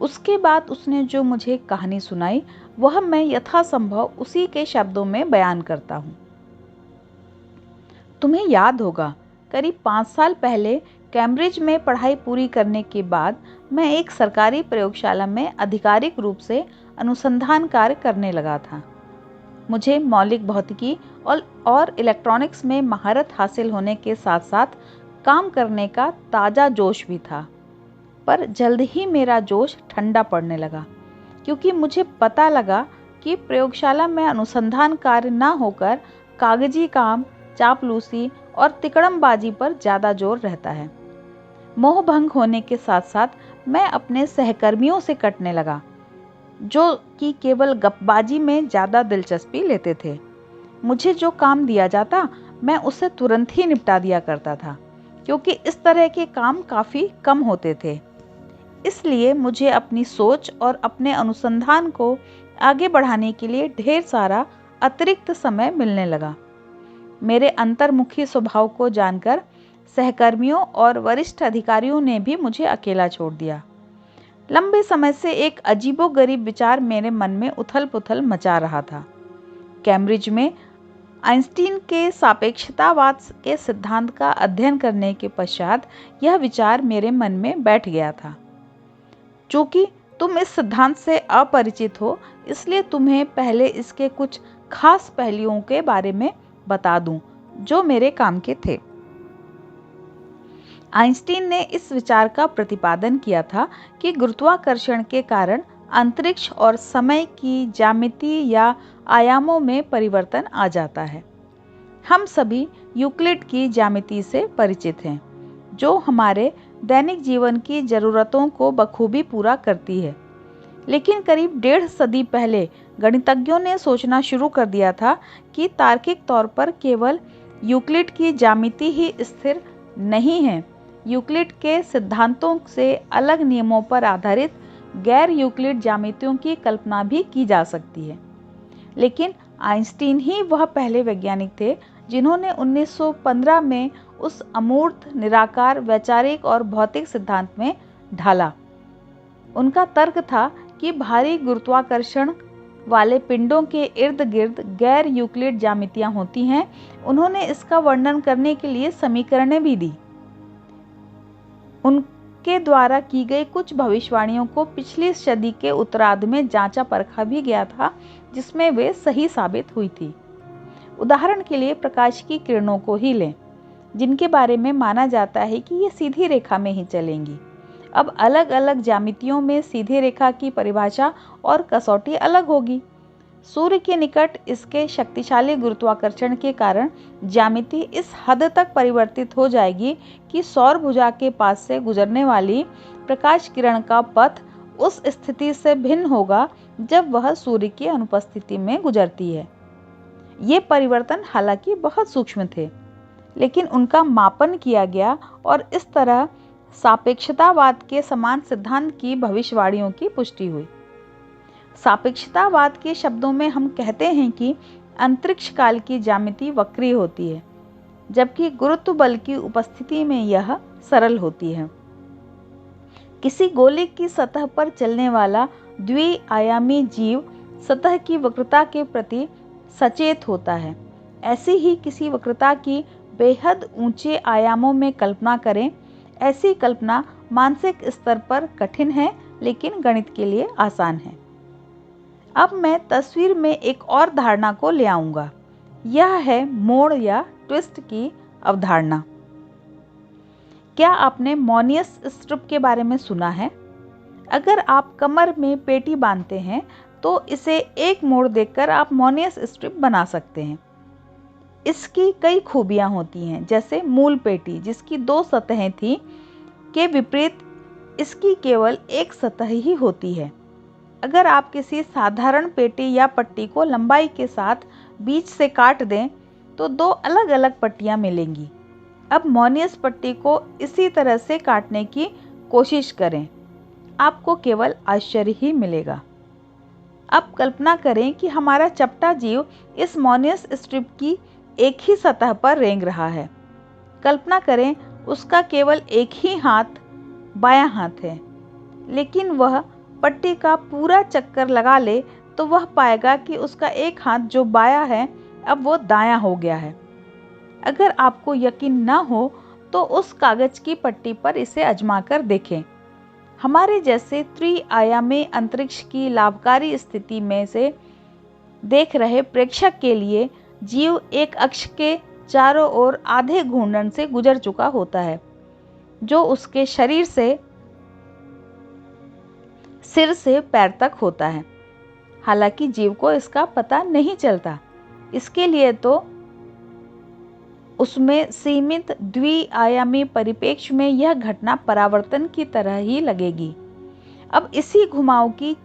उसके बाद उसने जो मुझे कहानी सुनाई वह मैं यथासंभव उसी के शब्दों में बयान करता हूँ। तुम्हें याद होगा, करीब 5 साल पहले कैम्ब्रिज में पढ़ाई पूरी करने के बाद मैं एक सरकारी प्रयोगशाला में आधिकारिक रूप से अनुसंधान कार्य करने लगा था। मुझे मौलिक भौतिकी और इलेक्ट्रॉनिक्स में महारत हासिल होने के साथ साथ काम करने का ताज़ा जोश भी था। पर जल्द ही मेरा जोश ठंडा पड़ने लगा, क्योंकि मुझे पता लगा कि प्रयोगशाला में अनुसंधान कार्य न होकर कागजी काम, चापलूसी और तिकड़मबाजी पर ज़्यादा जोर रहता है। मोह भंग होने के साथ साथ मैं अपने सहकर्मियों से कटने लगा, जो कि केवल गपबाजी में ज़्यादा दिलचस्पी लेते थे। मुझे जो काम दिया जाता मैं उसे तुरंत ही निपटा दिया करता था, क्योंकि इस तरह के काम काफ़ी कम होते थे। इसलिए मुझे अपनी सोच और अपने अनुसंधान को आगे बढ़ाने के लिए ढेर सारा अतिरिक्त समय मिलने लगा। मेरे अंतर्मुखी स्वभाव को जानकर सहकर्मियों और वरिष्ठ अधिकारियों ने भी मुझे अकेला छोड़ दिया। लंबे समय से एक अजीबोगरीब विचार मेरे मन में उथल-पुथल मचा रहा था। कैम्ब्रिज में आइंस्टीन के सापेक्षतावाद के सिद्धांत का अध्ययन करने के पश्चात यह विचार मेरे मन में बैठ गया था। चूंकि तुम इस सिद्धांत से अपरिचित हो, इसलिए तुम्हें पहले इसके कुछ खास पहलुओं के बारे में बता दूं जो मेरे काम के थे। आइंस्टीन ने इस विचार का प्रतिपादन किया था कि गुरुत्वाकर्षण के कारण अंतरिक्ष और समय की ज्यामिति या आयामों में परिवर्तन आ जाता है। हम सभी यूक्लिड की ज्यामिति से परिचित हैं, जो हमारे दैनिक जीवन की ज़रूरतों को बखूबी पूरा करती है। लेकिन करीब 1.5 सदी पहले गणितज्ञों ने सोचना शुरू कर दिया था कि तार्किक तौर पर केवल यूक्लिड की ज्यामिति ही स्थिर नहीं है। यूक्लिड के सिद्धांतों से अलग नियमों पर आधारित गैर यूक्लिड ज्यामितियों की कल्पना भी की जा सकती है। लेकिन आइंस्टीन ही वह पहले वैज्ञानिक थे जिन्होंने 1915 में उस अमूर्त, निराकार, वैचारिक और भौतिक सिद्धांत में ढाला। उनका तर्क था कि भारी गुरुत्वाकर्षण वाले पिंडों के इर्द गिर्द गैर यूक्लिड ज्यामितियां होती हैं। उन्होंने इसका वर्णन करने के लिए समीकरणें भी दी। उनके द्वारा की गई कुछ भविष्यवाणियों को पिछली सदी के उत्तरार्ध में जांचा परखा भी गया था, जिसमें वे सही साबित हुई थी। उदाहरण के लिए प्रकाश की किरणों को ही लें, जिनके बारे में माना जाता है कि ये सीधी रेखा में ही चलेंगी। अब अलग अलग ज्यामितियों में सीधी रेखा की परिभाषा और कसौटी अलग होगी। सूर्य के निकट इसके शक्तिशाली गुरुत्वाकर्षण के कारण ज्यामिति इस हद तक परिवर्तित हो जाएगी कि सौर भुजा के पास से गुजरने वाली प्रकाश किरण का पथ उस स्थिति से भिन्न होगा जब वह सूर्य की अनुपस्थिति में गुजरती है। ये परिवर्तन हालांकि बहुत सूक्ष्म थे, लेकिन उनका मापन किया गया और इस तरह सापेक्षतावाद के समान सिद्धांत की भविष्यवाणियों की पुष्टि हुई। सापेक्षतावाद के शब्दों में हम कहते हैं कि अंतरिक्ष काल की ज्यामिति वक्रीय होती है, जबकि गुरुत्व बल की उपस्थिति में यह सरल होती है। किसी गोले की सतह पर चलने वाला द्विआयामी जीव सतह की वक्रता के प्रति सचेत होता है। ऐसी ही किसी वक्रता की बेहद ऊंचे आयामों में कल्पना करें। ऐसी कल्पना मानसिक स्तर पर कठिन है, लेकिन गणित के लिए आसान है। अब मैं तस्वीर में एक और धारणा को ले आऊंगा। यह है मोड़ या ट्विस्ट की अवधारणा। क्या आपने मोनियस स्ट्रिप के बारे में सुना है? अगर आप कमर में पेटी बांधते हैं तो इसे एक मोड़ देकर आप मोनियस स्ट्रिप बना सकते हैं। इसकी कई खूबियां होती हैं, जैसे मूल पेटी जिसकी 2 सतहें थी के विपरीत इसकी केवल एक सतह ही होती है। अगर आप किसी साधारण पेटी या पट्टी को लंबाई के साथ बीच से काट दें तो 2 अलग-अलग पट्टियां मिलेंगी। अब मोनियस पट्टी को इसी तरह से काटने की कोशिश करें, आपको केवल आश्चर्य ही मिलेगा। अब कल्पना करें कि हमारा चपटा जीव इस मोनियस स्ट्रिप की एक ही सतह पर रेंग रहा है। कल्पना करें उसका केवल एक ही हाथ बायां हाथ है, लेकिन वह पट्टी का पूरा चक्कर लगा ले तो वह पाएगा कि उसका एक हाथ जो बायां है अब वो दायां हो गया है। अगर आपको यकीन न हो तो उस कागज की पट्टी पर इसे आजमा कर देखें। हमारे जैसे त्रि-आयामी अंतरिक्ष की लाभकारी स्थिति में से देख रहे प्रेक्षक के लिए जीव एक अक्ष के चारों ओर आधे घूर्णन से गुजर चुका होता है, जो उसके शरीर से सिर से पैर तक होता है। हालांकि जीव को इसका पता नहीं चलता, इसके लिए तो उसमें सीमित द्वि-आयामी परिप्रेक्ष्य में यह घटना परावर्तन की तरह ही लगेगी। अब इसी घुमाव की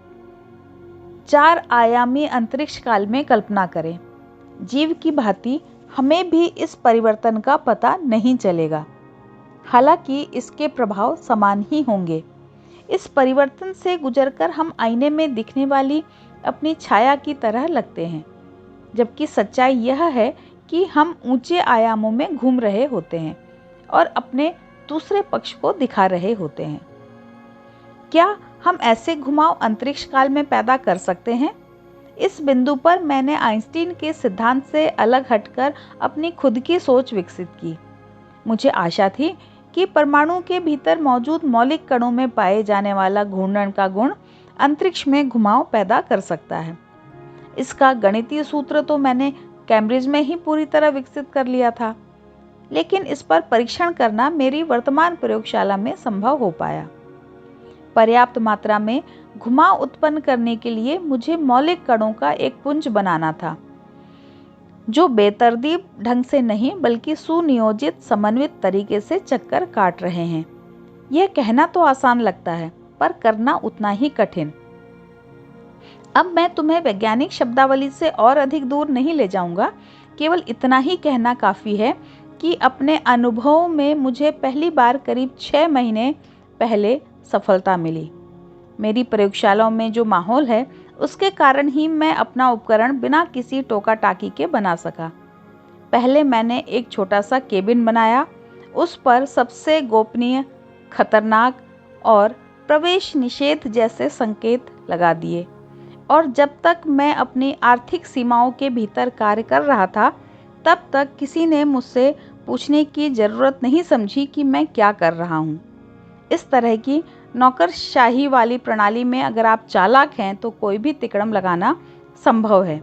4-आयामी अंतरिक्ष काल में कल्पना करें। जीव की भांति हमें भी इस परिवर्तन का पता नहीं चलेगा, हालांकि इसके प्रभाव समान ही होंगे। इस परिवर्तन से गुजरकर हम आईने में दिखने वाली अपनी छाया की तरह लगते हैं, जबकि सच्चाई यह है कि हम ऊंचे आयामों में घूम रहे होते हैं और अपने दूसरे पक्ष को दिखा रहे होते हैं। क्या हम ऐसे घुमाव अंतरिक्ष काल में पैदा कर सकते हैं? इस बिंदु पर मैंने आइंस्टीन के सिद्धांत से अलग हटकर अपनी खुद की सोच विकसित की। मुझे आशा थी कि परमाणु के भीतर मौजूद मौलिक कणों में पाए जाने वाला घूर्णन का गुण अंतरिक्ष में घुमाव पैदा कर सकता है। इसका गणितीय सूत्र तो मैंने कैम्ब्रिज में ही पूरी तरह विकसित कर लिया था, लेकिन इस पर परीक्षण करना मेरी वर्तमान प्रयोगशाला में संभव हो पाया। पर्याप्त मात्रा में घुमाव उत्पन्न करने के लिए मुझे मौलिक कणों का एक पुंज बनाना था, जो बेतरतीब ढंग से नहीं बल्कि सुनियोजित समन्वित तरीके से चक्कर काट रहे हैं। यह कहना तो आसान लगता है, पर करना उतना ही कठिन। अब मैं तुम्हें वैज्ञानिक शब्दावली से और अधिक दूर नहीं ले जाऊंगा, केवल इतना ही कहना काफी है कि अपने अनुभवों में मुझे पहली बार करीब 6 महीने पहले सफलता मिली। मेरी प्रयोगशालाओं में जो माहौल है उसके कारण ही मैं अपना उपकरण बिना किसी टोका टाकी के बना सका। पहले मैंने एक छोटा सा केबिन बनाया, उस पर सबसे गोपनीय, खतरनाक और प्रवेश निषेध जैसे संकेत लगा दिए, और जब तक मैं अपनी आर्थिक सीमाओं के भीतर कार्य कर रहा था तब तक किसी ने मुझसे पूछने की जरूरत नहीं समझी कि मैं क्या कर रहा हूँ। इस तरह की नौकरशाही वाली प्रणाली में अगर आप चालाक हैं तो कोई भी तिकड़म लगाना संभव है,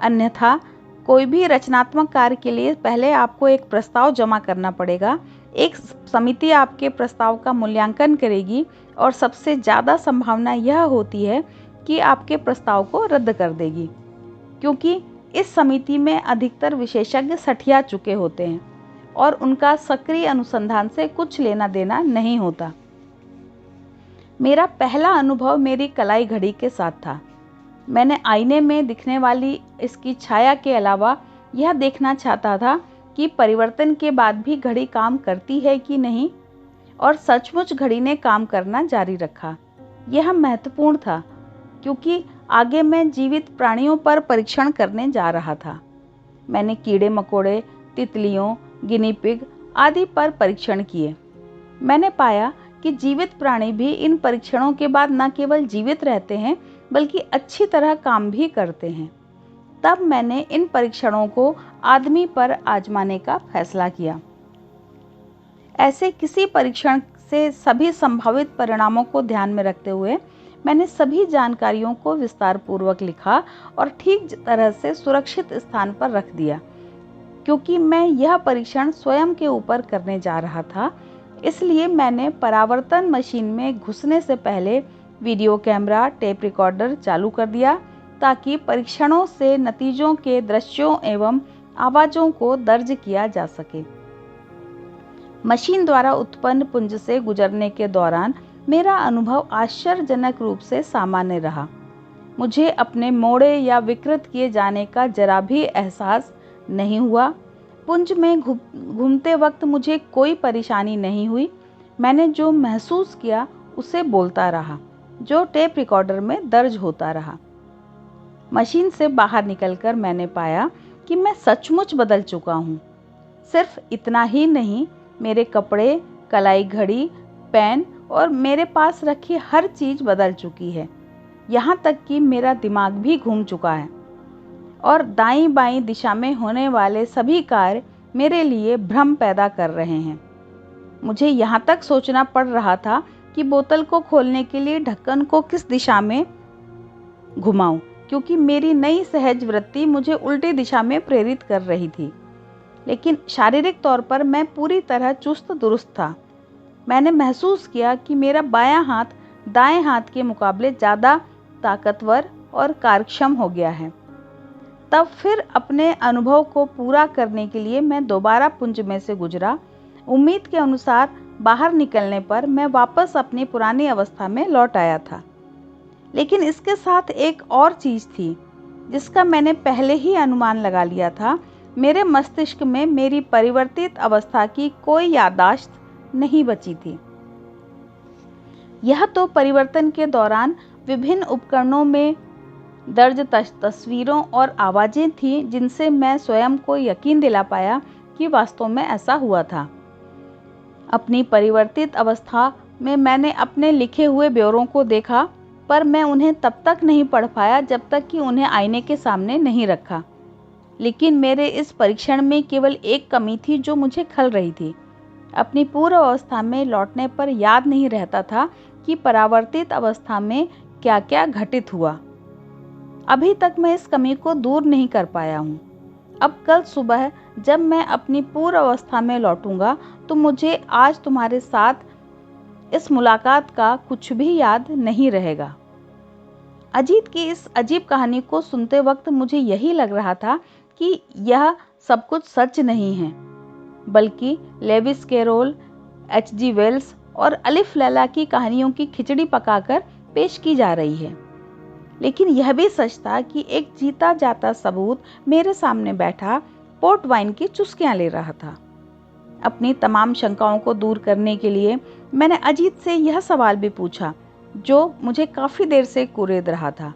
अन्यथा कोई भी रचनात्मक कार्य के लिए पहले आपको एक प्रस्ताव जमा करना पड़ेगा। एक समिति आपके प्रस्ताव का मूल्यांकन करेगी और सबसे ज़्यादा संभावना यह होती है कि आपके प्रस्ताव को रद्द कर देगी, क्योंकि इस समिति में अधिकतर विशेषज्ञ सठिया चुके होते हैं और उनका सक्रिय अनुसंधान से कुछ लेना देना नहीं होता। मेरा पहला अनुभव मेरी कलाई घड़ी के साथ था। मैंने आईने में दिखने वाली इसकी छाया के अलावा यह देखना चाहता था कि परिवर्तन के बाद भी घड़ी काम करती है कि नहीं, और सचमुच घड़ी ने काम करना जारी रखा। यह महत्वपूर्ण था क्योंकि आगे मैं जीवित प्राणियों पर परीक्षण करने जा रहा था। मैंने कीड़े मकोड़े, तितलियों, गिनी पिग आदि पर परीक्षण किए। मैंने पाया कि जीवित प्राणी भी इन परीक्षणों के बाद न केवल जीवित रहते हैं बल्कि अच्छी तरह काम भी करते हैं। तब मैंने इन परीक्षणों को आदमी पर आजमाने का फैसला किया। ऐसे किसी परीक्षण से सभी संभावित परिणामों को ध्यान में रखते हुए मैंने सभी जानकारियों को विस्तार पूर्वक लिखा और ठीक तरह से सुरक्षित स्थान पर रख दिया। क्योंकि मैं यह परीक्षण स्वयं के ऊपर करने जा रहा था, इसलिए मैंने परावर्तन मशीन में घुसने से पहले वीडियो कैमरा, टेप रिकॉर्डर चालू कर दिया, ताकि परीक्षणों से नतीजों के दृश्यों एवं आवाज़ों को दर्ज किया जा सके। मशीन द्वारा उत्पन्न पुंज से गुजरने के दौरान मेरा अनुभव आश्चर्यजनक रूप से सामान्य रहा। मुझे अपने मोड़े या विकृत किए जाने का जरा भी एहसास नहीं हुआ। पुंज में घूमते वक्त मुझे कोई परेशानी नहीं हुई। मैंने जो महसूस किया उसे बोलता रहा, जो टेप रिकॉर्डर में दर्ज होता रहा। मशीन से बाहर निकलकर मैंने पाया कि मैं सचमुच बदल चुका हूँ। सिर्फ इतना ही नहीं, मेरे कपड़े, कलाई घड़ी, पेन और मेरे पास रखी हर चीज़ बदल चुकी है। यहाँ तक कि मेरा दिमाग भी घूम चुका है और दाईं बाईं दिशा में होने वाले सभी कार्य मेरे लिए भ्रम पैदा कर रहे हैं। मुझे यहाँ तक सोचना पड़ रहा था कि बोतल को खोलने के लिए ढक्कन को किस दिशा में घुमाऊं, क्योंकि मेरी नई सहज वृत्ति मुझे उल्टी दिशा में प्रेरित कर रही थी। लेकिन शारीरिक तौर पर मैं पूरी तरह चुस्त दुरुस्त था। मैंने महसूस किया कि मेरा बायां हाथ दाएं हाथ के मुकाबले ज़्यादा ताकतवर और कार्यक्षम हो गया है। तब फिर अपने अनुभव को पूरा करने के लिए मैं दोबारा पुंज में से गुजरा। उम्मीद के अनुसार बाहर निकलने पर मैं वापस अपनी पुरानी अवस्था में लौट आया था। लेकिन इसके साथ एक और चीज़ थी जिसका मैंने पहले ही अनुमान लगा लिया था। मेरे मस्तिष्क में मेरी परिवर्तित अवस्था की कोई याददाश्त नहीं बची थी। यह तो परिवर्तन के दौरान विभिन्न उपकरणों में दर्ज तस्वीरों और आवाज़ें थीं जिनसे मैं स्वयं को यकीन दिला पाया कि वास्तव में ऐसा हुआ था। अपनी परिवर्तित अवस्था में मैंने अपने लिखे हुए ब्यौरों को देखा, पर मैं उन्हें तब तक नहीं पढ़ पाया जब तक कि उन्हें आईने के सामने नहीं रखा। लेकिन मेरे इस परीक्षण में केवल एक कमी थी जो मुझे खल रही थी। अपनी पूर्व अवस्था में लौटने पर याद नहीं रहता था कि परावर्तित अवस्था में क्या क्या घटित हुआ। अभी तक मैं इस कमी को दूर नहीं कर पाया हूँ। अब कल सुबह जब मैं अपनी पूर्व अवस्था में लौटूंगा तो मुझे आज तुम्हारे साथ इस मुलाकात का कुछ भी याद नहीं रहेगा। अजीत की इस अजीब कहानी को सुनते वक्त मुझे यही लग रहा था कि यह सब कुछ सच नहीं है, बल्कि लेविस कैरोल, H.G. वेल्स और अलिफ लैला की कहानियों की खिचड़ी पकाकर पेश की जा रही है। लेकिन यह भी सच था कि एक जीता जाता सबूत मेरे सामने बैठा पोर्ट वाइन की चुस्कियां ले रहा था। अपनी तमाम शंकाओं को दूर करने के लिए मैंने अजीत से यह सवाल भी पूछा जो मुझे काफी देर से कुरेद रहा था।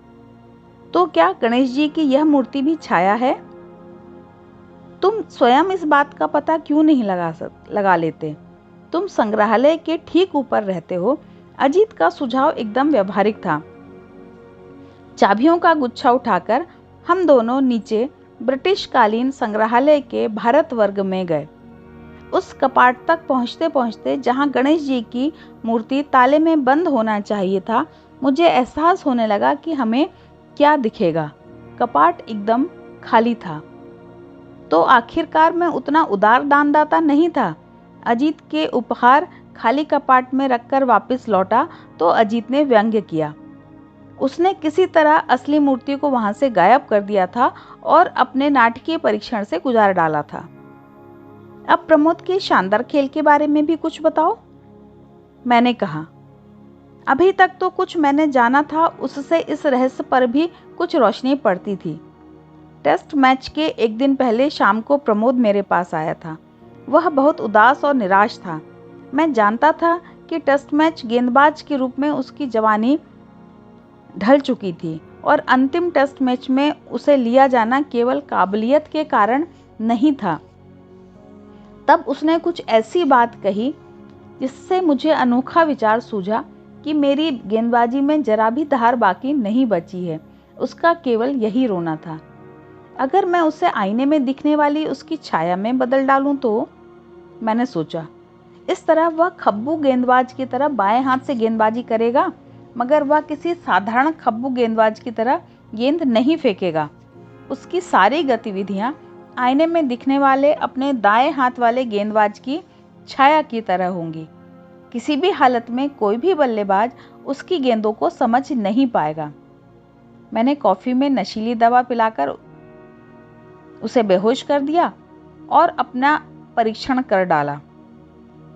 तो क्या गणेश जी की यह मूर्ति भी छाया है? तुम स्वयं इस बात का पता क्यों नहीं लगा लेते? तुम संग्रहालय के ठीक ऊपर रहते हो। अजीत का सुझाव एकदम व्यवहारिक था। चाबियों का गुच्छा उठाकर हम दोनों नीचे ब्रिटिश कालीन संग्रहालय के भारत वर्ग में गए। उस कपाट तक पहुंचते पहुंचते जहां गणेश जी की मूर्ति ताले में बंद होना चाहिए था, मुझे एहसास होने लगा कि हमें क्या दिखेगा। कपाट एकदम खाली था। तो आखिरकार मैं उतना उदार दानदाता नहीं था। अजीत के उपहार खाली कपाट में रखकर वापस लौटा तो अजीत ने व्यंग्य किया। उसने किसी तरह असली मूर्ति को वहां से गायब कर दिया था और अपने नाटकीय परीक्षण से गुजार डाला था। अब प्रमोद के शानदार खेल के बारे में भी कुछ बताओ, मैंने कहा। अभी तक तो कुछ मैंने जाना था उससे इस रहस्य पर भी कुछ रोशनी पड़ती थी। टेस्ट मैच के एक दिन पहले शाम को प्रमोद मेरे पास आया था। वह बहुत उदास और निराश था। मैं जानता था कि टेस्ट मैच गेंदबाज के रूप में उसकी जवानी ढल चुकी थी और अंतिम टेस्ट मैच में उसे लिया जाना केवल काबिलियत के कारण नहीं था। तब उसने कुछ ऐसी बात कही जिससे मुझे अनोखा विचार सूझा कि मेरी गेंदबाजी में जरा भी धार बाकी नहीं बची है। उसका केवल यही रोना था। अगर मैं उसे आईने में दिखने वाली उसकी छाया में बदल डालूं तो, मैंने सोचा, इस तरह वह खब्बू गेंदबाज की तरह बाएं हाथ से गेंदबाजी करेगा मगर वह किसी साधारण खब्बू गेंदबाज की तरह गेंद नहीं फेंकेगा। उसकी सारी गतिविधियां आईने में दिखने वाले अपने दाएं हाथ वाले गेंदबाज की छाया की तरह होंगी। किसी भी हालत में कोई भी बल्लेबाज उसकी गेंदों को समझ नहीं पाएगा। मैंने कॉफी में नशीली दवा पिलाकर उसे बेहोश कर दिया और अपना परीक्षण कर डाला।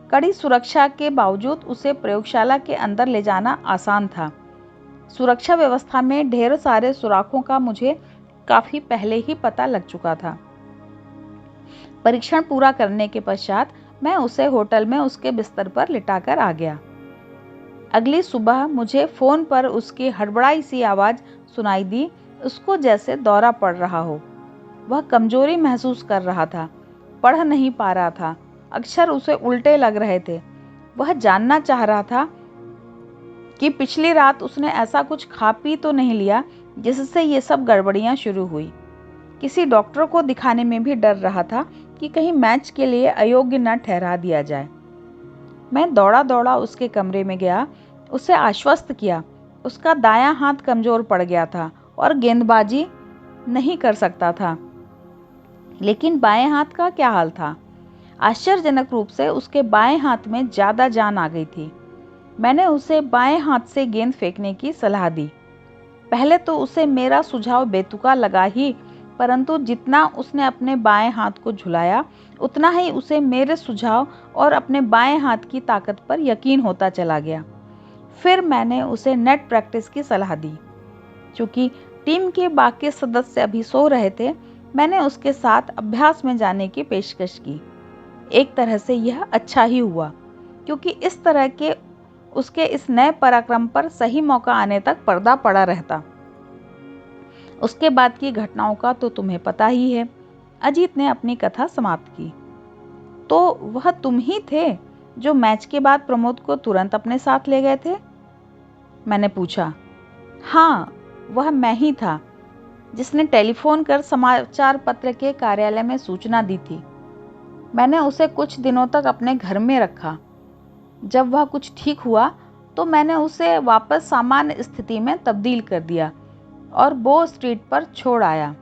कड़ी सुरक्षा के बावजूद उसे प्रयोगशाला के अंदर ले जाना आसान था। सुरक्षा व्यवस्था में ढेर सारे सुराखों का मुझे काफी पहले ही पता लग चुका था। परीक्षण पूरा करने के पश्चात मैं उसे होटल में उसके बिस्तर पर लिटाकर आ गया। अगली सुबह मुझे फोन पर उसकी हड़बड़ाई सी आवाज सुनाई दी, उसको जैसे दौरा पड़ रहा हो। वह कमजोरी महसूस कर रहा था, पढ़ नहीं पा रहा था, अक्षर उसे उल्टे लग रहे थे। वह जानना चाह रहा था कि पिछली रात उसने ऐसा कुछ खा पी तो नहीं लिया जिससे ये सब गड़बड़ियां शुरू हुई। किसी डॉक्टर को दिखाने में भी डर रहा था कि कहीं मैच के लिए अयोग्य न ठहरा दिया जाए। मैं दौड़ा दौड़ा उसके कमरे में गया, उसे आश्वस्त किया। उसका दायां हाथ कमजोर पड़ गया था और गेंदबाजी नहीं कर सकता था, लेकिन बाएं हाथ का क्या हाल था? आश्चर्यजनक रूप से उसके बाएं हाथ में ज्यादा जान आ गई थी। मैंने उसे बाएं हाथ से गेंद फेंकने की सलाह दी। पहले तो उसे मेरा सुझाव बेतुका लगा ही, परंतु जितना उसने अपने बाएं हाथ को झुलाया उतना ही उसे मेरे सुझाव और अपने बाएं हाथ की ताकत पर यकीन होता चला गया। फिर मैंने उसे नेट प्रैक्टिस की सलाह दी। चूंकि टीम के बाकी सदस्य अभी सो रहे थे, मैंने उसके साथ अभ्यास में जाने की पेशकश की। एक तरह से यह अच्छा ही हुआ, क्योंकि इस तरह के उसके इस नए पराक्रम पर सही मौका आने तक पर्दा पड़ा रहता। उसके बाद की घटनाओं का तो तुम्हें पता ही है। अजीत ने अपनी कथा समाप्त की। तो वह तुम ही थे जो मैच के बाद प्रमोद को तुरंत अपने साथ ले गए थे? मैंने पूछा। हाँ, वह मैं ही था जिसने टेलीफोन कर समाचार पत्र के कार्यालय में सूचना दी थी। मैंने उसे कुछ दिनों तक अपने घर में रखा। जब वह कुछ ठीक हुआ तो मैंने उसे वापस सामान्य स्थिति में तब्दील कर दिया और बो स्ट्रीट पर छोड़ आया।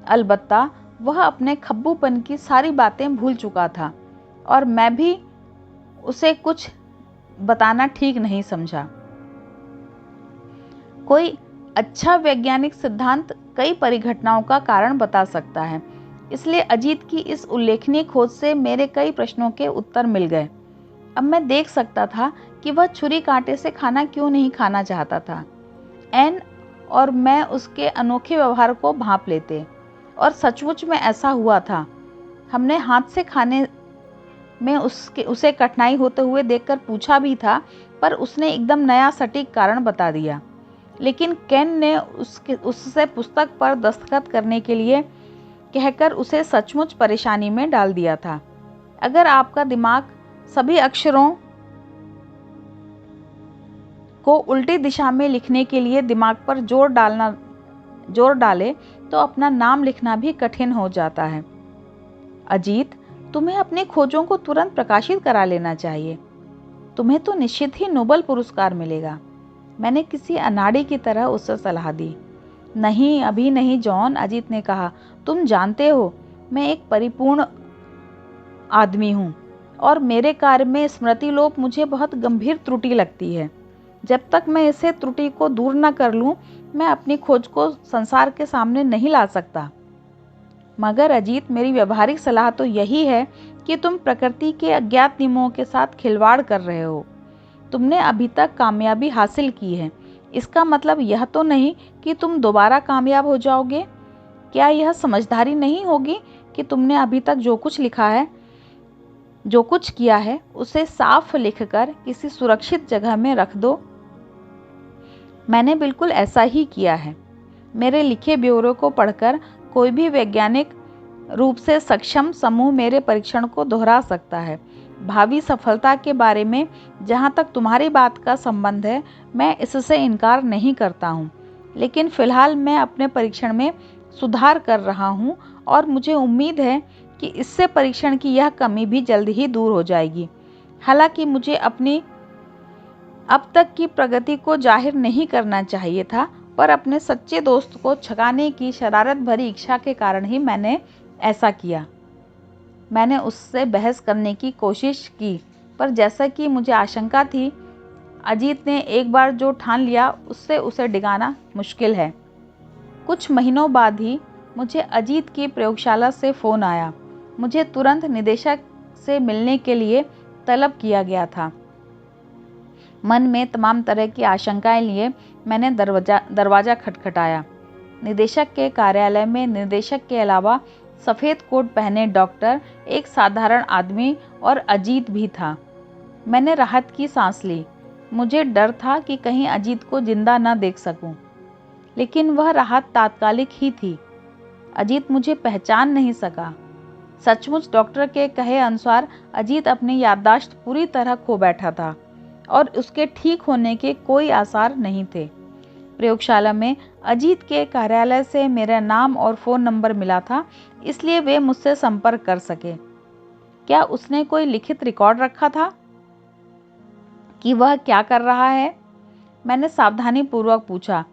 अलबत्ता वह अपने खब्बूपन की सारी बातें भूल चुका था और मैं भी उसे कुछ बताना ठीक नहीं समझा। कोई अच्छा वैज्ञानिक सिद्धांत कई परिघटनाओं का कारण बता सकता है, इसलिए अजीत की इस उल्लेखनीय खोज से मेरे कई प्रश्नों के उत्तर मिल गए। अब मैं देख सकता था कि वह छुरी कांटे से खाना क्यों नहीं खाना चाहता था। एन और मैं उसके अनोखे व्यवहार को भांप लेते, और सचमुच में ऐसा हुआ था। हमने हाथ से खाने में उसे कठिनाई होते हुए देखकर पूछा भी था, पर उसने एकदम नया सटीक कारण बता दिया। लेकिन केन ने उससे पुस्तक पर दस्तखत करने के लिए कहकर उसे सचमुच परेशानी में डाल दिया था। अगर आपका दिमाग सभी अक्षरों को उल्टी दिशा में लिखने के लिए दिमाग पर जोर डाले तो अपना नाम लिखना भी कठिन हो जाता है। अजीत, तुम्हें अपनी खोजों को तुरंत प्रकाशित करा लेना चाहिए। तुम्हें तो निश्चित ही नोबेल पुरस्कार मिलेगा। मैंने किसी अनाड़ी की तरह उससे सलाह दी। नहीं, अभी नहीं जॉन, अजीत ने कहा। तुम जानते हो, मैं एक परिपूर्ण आदमी हूँ और मेरे कार्य में स्मृति लोप मुझे बहुत गंभीर त्रुटि लगती है। जब तक मैं इसे त्रुटि को दूर न कर लूँ, मैं अपनी खोज को संसार के सामने नहीं ला सकता। मगर अजीत, मेरी व्यवहारिक सलाह तो यही है कि तुम प्रकृति के अज्ञात नियमों के साथ खिलवाड़ कर रहे हो। तुमने अभी तक कामयाबी हासिल की है, इसका मतलब यह तो नहीं कि तुम दोबारा कामयाब हो जाओगे। क्या यह समझदारी नहीं होगी कि तुमने अभी तक जो कुछ किया है उसे साफ लिखकर किसी सुरक्षित जगह में रख दो? मैंने बिल्कुल ऐसा ही किया है। मेरे लिखे ब्यौरे को पढ़कर कोई भी वैज्ञानिक रूप से सक्षम समूह मेरे परीक्षण को दोहरा सकता है। भावी सफलता के बारे में जहाँ तक तुम्हारी बात का संबंध है, मैं इससे इनकार नहीं करता हूँ, लेकिन फिलहाल मैं अपने परीक्षण में सुधार कर रहा हूँ और मुझे उम्मीद है कि इससे परीक्षण की यह कमी भी जल्द ही दूर हो जाएगी। हालांकि मुझे अपनी अब तक की प्रगति को जाहिर नहीं करना चाहिए था, पर अपने सच्चे दोस्त को छकाने की शरारत भरी इच्छा के कारण ही मैंने ऐसा किया। मैंने उससे बहस करने की कोशिश की, पर जैसा कि मुझे आशंका थी, अजीत ने एक बार जो ठान लिया उससे उसे डिगाना मुश्किल है। कुछ महीनों बाद ही मुझे अजीत की प्रयोगशाला से फ़ोन आया। मुझे तुरंत निदेशक से मिलने के लिए तलब किया गया था। मन में तमाम तरह की आशंकाएं लिए मैंने दरवाज़ा खटखटाया। निदेशक के कार्यालय में निदेशक के अलावा सफ़ेद कोट पहने डॉक्टर, एक साधारण आदमी और अजीत भी था। मैंने राहत की सांस ली। मुझे डर था कि कहीं अजीत को जिंदा न देख सकूं, लेकिन वह राहत तात्कालिक ही थी। अजीत मुझे पहचान नहीं सका। सचमुच डॉक्टर के कहे अनुसार अजीत अपनी याददाश्त पूरी तरह खो बैठा था और उसके ठीक होने के कोई आसार नहीं थे। प्रयोगशाला में अजीत के कार्यालय से मेरा नाम और फ़ोन नंबर मिला था, इसलिए वे मुझसे संपर्क कर सके। क्या उसने कोई लिखित रिकॉर्ड रखा था कि वह क्या कर रहा है? मैंने सावधानी पूर्वक पूछा।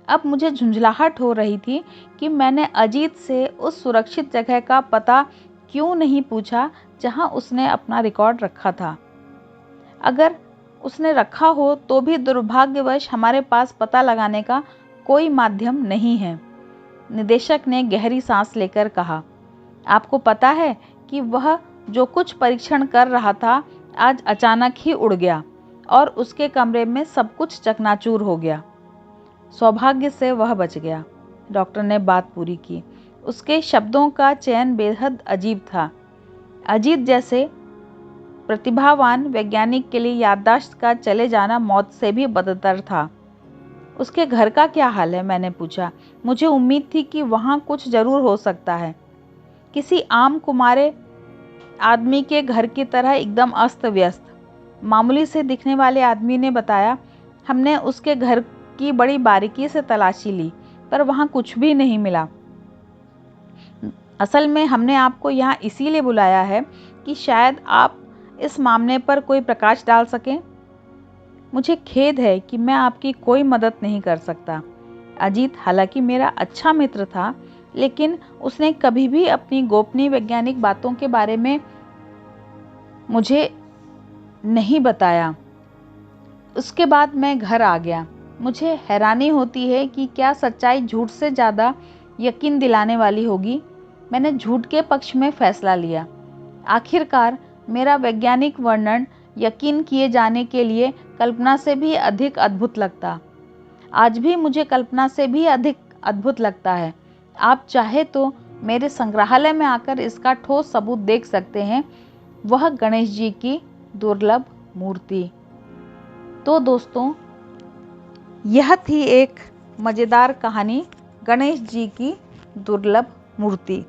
अब मुझे झुंझलाहट हो रही थी कि मैंने अजीत से उस सुरक्षित जगह का पता क्यों नहीं पूछा जहां उसने अपना रिकॉर्ड रखा था। अगर उसने रखा हो तो भी दुर्भाग्यवश हमारे पास पता लगाने का कोई माध्यम नहीं है। निदेशक ने गहरी सांस लेकर कहा, आपको पता है कि वह जो कुछ परीक्षण कर रहा था आज अचानक ही उड़ गया और उसके कमरे में सब कुछ चकनाचूर हो गया। सौभाग्य से वह बच गया। डॉक्टर ने बात पूरी की। उसके शब्दों का चयन बेहद अजीब था। अजीत जैसे प्रतिभावान वैज्ञानिक के लिए याददाश्त का चले जाना मौत से भी बदतर था। उसके घर का क्या हाल है? मैंने पूछा। मुझे उम्मीद थी कि वहाँ कुछ जरूर हो सकता है। किसी आम कुमारे आदमी के घर की तरह एकदम अस्त व्यस्त। मामूली से दिखने वाले आदमी ने बताया। हमने उसके घर की बड़ी बारीकी से तलाशी ली, पर वहाँ कुछ भी नहीं मिला। असल में हमने आपको यहाँ इसीलिए बुलाया है कि शायद आप इस मामले पर कोई प्रकाश डाल सकें। मुझे खेद है कि मैं आपकी कोई मदद नहीं कर सकता। अजीत हालांकि मेरा अच्छा मित्र था, लेकिन उसने कभी भी अपनी गोपनीय वैज्ञानिक बातों के बारे में मुझे नहीं बताया। उसके बाद मैं घर आ गया। मुझे हैरानी होती है कि क्या सच्चाई झूठ से ज़्यादा यकीन दिलाने वाली होगी। मैंने झूठ के पक्ष में फैसला लिया। आखिरकार मेरा वैज्ञानिक वर्णन यकीन किए जाने के लिए कल्पना से भी अधिक अद्भुत लगता। आज भी मुझे कल्पना से भी अधिक अद्भुत लगता है। आप चाहे तो मेरे संग्रहालय में आकर इसका ठोस सबूत देख सकते हैं, वह गणेश जी की दुर्लभ मूर्ति। तो दोस्तों, यह थी एक मज़ेदार कहानी, गणेश जी की दुर्लभ मूर्ति।